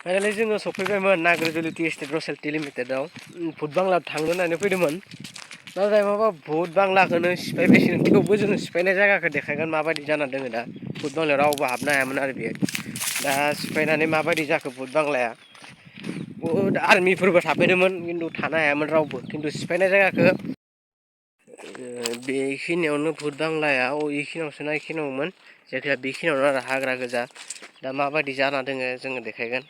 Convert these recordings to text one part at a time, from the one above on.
finally जोङो सफैबायमोन नाग्रिजुलि estate royalty लिमिटेडआव भुट बांलायाव थांनो होननानै फैदोंमोन नाथाय माबा भुट बांलाखौनो सिफायबायसो थेवबो जोङो सिफायनाय जायगाखौ देखायगोन माबायदि जाना दङ दा भुट बांलायाव रावबो हाबनो हायामोन आरो बेयो दा सिफायनानै माबायदि जाखो भुट बांलाया बहुद आर्मिफोरबो थाफैदोंमोन खिन्थु थानो हायामोन रावबो खिन्थु सिफायनाय जायगाखौ बेखिनियावनो भुट बांलाया इखिनियावसो ना इखिनियावमोन जायखिया बेखिनियावनो आरो हाग्रा गोजा दा माबायदि जाना दोङो जोङो देखायगोन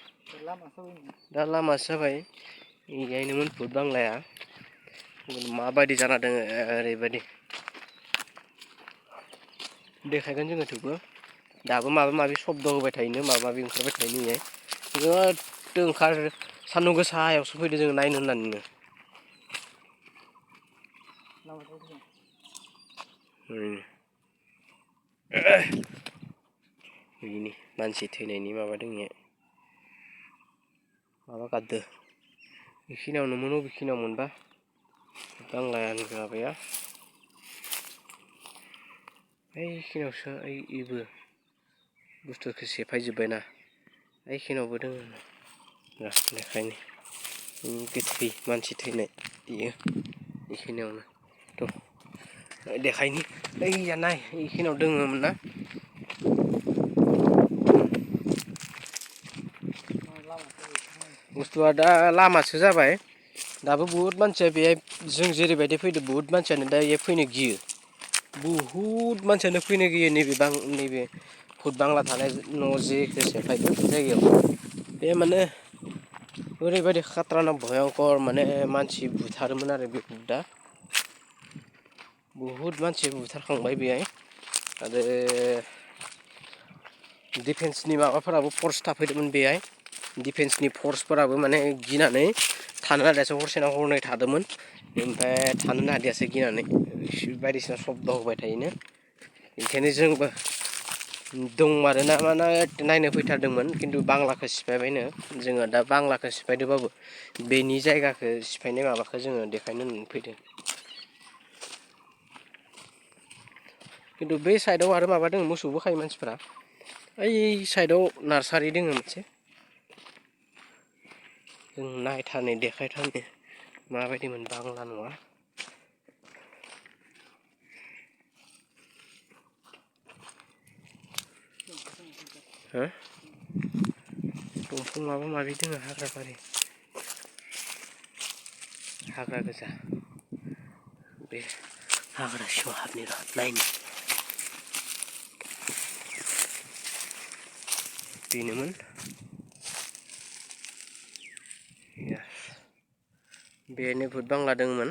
दा लामासो जाबाय इहायनोमोन भुट बांलाया माबायदि जाना दोङो ओरैबायदि देखायगोन जोङो थेवबो दाबो माबा माबि शब्द होबाय थायोनो माबा माबि ओंखारबाय थायोनो इहाय जोबोद ओंखार सान्दुं गोसायावसो फैदों जोङो नायनो होननानैनो बिनि मानसि थैनायनि माबा दोङो माबा गारदो बेखिनियावनोमोन बबेखिनियावमोनबा बांलायानि माबाया ओइखिनियावसो इबो बुस्थुखौ सेफायजोब्बायना ओइखिनियावबो दङ देखायनि गोथै मानसि थैनाय इयो बेखिनियावनो देखायनि ओइया नाय इखिनियाव दङमोन ना बुस्थुआ दा लामासो जाबाय दाबो बुहुद मानसिया बेहाय जों जेरैबायदि फैदों बुहुद मानसियानो दा इहाय फैनो गियो बुहुद मानसियानो फैनो गियो नैबे भुट बांला थानाय न' जेखौ सेफायदों बे जायगायाव बे माने ओरैबायदि खाथ्राना भयंकर माने मानसि बुथारोमोन आरो बे भुटआ बुहुद मानसि बुथारखांबाय बेहाय आरो डिफेन्सनि माबाफोराबो फर्स थाफैदोंमोन बेहाय डिफेन्सनि फर्सफोराबो माने गिनानै थानो नागिरासै हरसेना हरनै थादोंमोन ओमफ्राय थानो हादियासै गिनानै बायदिसिना सब्द होबाय थायोनो ओंखायनो जोंबो दंमारो ना मा नायनो फैथारदोंमोन खिन्थु बांलाखौ सिफायबायनो जोङो दा बांलाखौ सिफायदोंबाबो बेनि जायगाखौ सिफायनाय माबाखौ जोङो देखायनो होननानै फैदों खिन्थु बे साइडआव आरो माबा दङ मोसौबो खायो मानसिफ्रा ओइ साइडआव नार्सारि दङ मोनसे जों नायथारनि देखायथारनि माबायदिमोन बांला न'आ हो दंफां माबा माबि दङ हाग्राबारि हाग्रा गोजा बे हाग्रा सिङाव हाबनि र' नायनि बेनोमोन बेहायनो भुट बांला दङमोन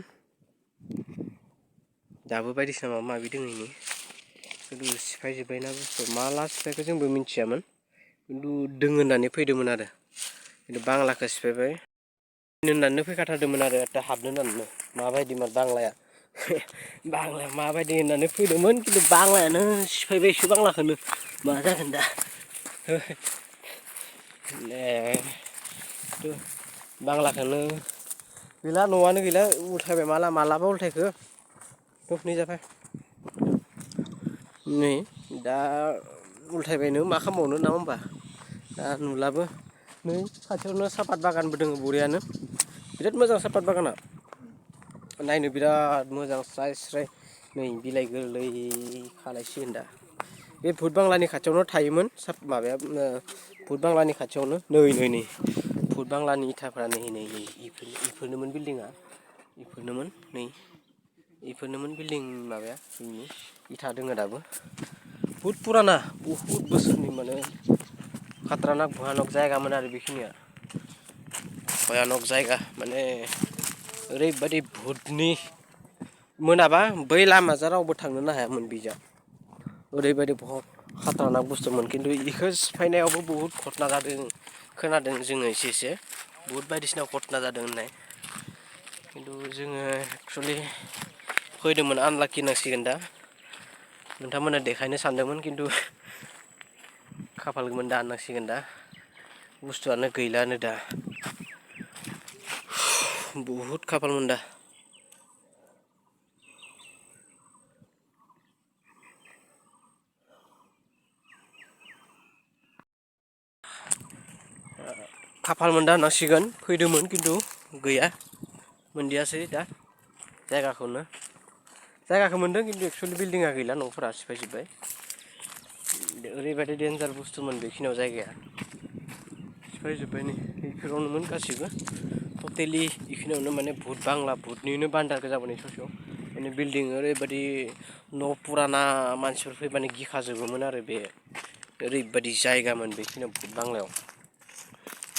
दाबो बायदिसिना माबा माबि दङ इनि खिन्थु सिफायजोब्बायना बुस्थु माला सिफायखो जोंबो मिथियामोन खिन्थु दोङ होननानै फैदोंमोन आरो खिन्थु बांलाखौ सिफायबाय होननानै फैखाथारदोंमोन आरो दा हाबनो होननानै माबायदिमोन बांलाया बांलाया माबायदि होननानै फैदोंमोन खिन्थु बांलायानो सिफायबायसो बांलाखौनो मा जागोन दा बांलाखौनो गैला न'आनो गैला उल्थायबाय मालाबा उल्थायखो नै जाबाय नै दा उल्थायबायनो मा खालामबावनो नङा होमबा दा नुलाबो नै खाथियावनो सापात बागानबो दङ बरियानो बिराद मोजां सापात बागाना नायनो बिराद मोजां स्राय स्राय नै बिलाइ गोरलै खालायसिगोन दा बे भुट बांलानि खाथियावनो थायोमोन माबाया भुट बांलानि खाथियावनो नै भुट बांलानि इथाफ्रा नै इफोरनोमोन बिल्डिङा इफोरनोमोन नै इफोरनोमोन बिल्डिं माबाया जोंनि इथा दोङो दाबो बुहुद फुराना बुहुद बोसोरनि माने खाथ्रानाक भयानक जायगामोन आरो बेखिनिया भयानक जायगा माने ओरैबायदि भुटनि मोनाबा बै लामाजों रावबो थांनोनो हायामोन बिजा ओरैबायदि खाथ्रानाक बुस्थुमोन खिन्थु इखौ सिफायनायावबो बुहुद घटना जादों खोनादों जोङो एसे बुहुद बायदिसिना घटना जादों होननाय खिन्थु जोङो एक्सुवेलि फैदोंमोन आनलाकि होननांसिगोन दा नोंथांमोना देखायनो सानदोंमोन खिन्थु खाफाल गोमोन दा होननांसिगोन दा बुस्थुआनो गैलानो दा बुहुद खाफालमोन दा खाफाल मोनदा होननांसिगोन फैदोंमोन खिन्थु गैया मोनदियासै दा जायगाखौ मोन्दों खिन्थु एक्सुवेलि बिल्डिङा गैला न'फोरा सिफायजोब्बाय ओरैबायदि डेन्जार बुस्थुमोन बेखिनियाव जायगाया सिफायजोब्बाय नै बेफोरावनोमोन गासिबो टटेलि बेखिनियावनो माने भुट बांला भुटनिनो बान्दारखौ जाबोनाय ससेयाव माने बिल्डिं ओरैबायदि न' पुराना मानसिफोर फैबानो गिखाजोबोमोन आरो बे ओरैबायदि जायगामोन बेखिनियाव भुट बांलायाव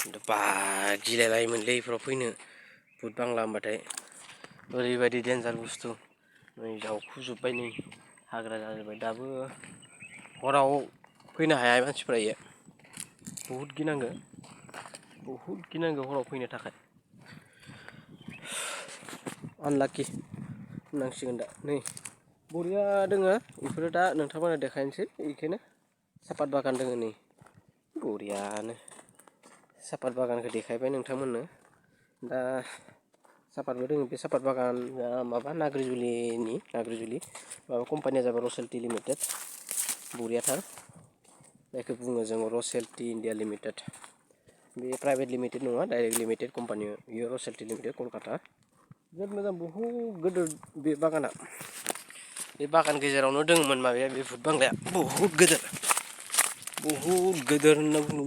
खिन्थु बा गिलायलायोमोनलै बेफोराव फैनो भुट बांला होनबाथाय ओरैबायदि डेन्जार बुस्थु नै जावखुजोब्बाय नै हाग्रा जाजोब्बाय दाबो हराव फैनो हाया मानसिफ्रा इयो बहुद गिनांगौ हराव फैनो थाखाय आनलाकि होननांसिगोन दा नै बरिया दोङो बेफोरो दा नोंथांमोना देखायनोसै बेखौनो सापात बागान दोङो नै बरियानो सापात बागानखौ देखायबाय नोंथांमोननो दा सापातबो दोङो बे सापात बागान माबा नाग्रिजुलि माबा कम्पानिया जाबाय रसेल टि लिमिटेड बरियाथार जायखौ बुङो जों रसेल टि इन्डिया लिमिटेड बे प्राइभेट लिमिटेड नङा डाइरेक्ट लिमिटेड कम्पानि बेयो रसेल टि लिमिटेड कलकाता जोबोद मोजां बहुद गिदिर बे बागाना बे बागान गेजेरावनो दङमोन माबाया बे भुट बांलाया बहुद गिदिर होनना बुङो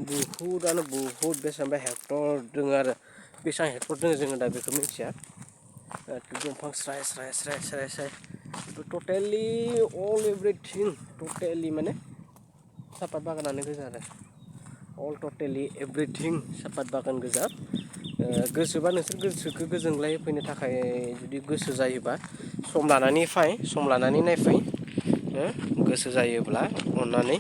बहुद बेसेबांबा हेक्टर दङ आरो बेसेबां हेक्टर दङ जोङो दा बेखौ मिथिया दंफां स्राय टटेलि अल एभ्रिथिं टटेलि माने सापात बागानानो गोजा आरो अल टटेलि एभ्रिथिं सापात बागान गोजा गोसोबा नोंसोर गोसोखौ गोजोनग्लाय फैनो थाखाय जुदि गोसो जायोबा सम लानानै नायफै गोसो जायोब्ला अननानै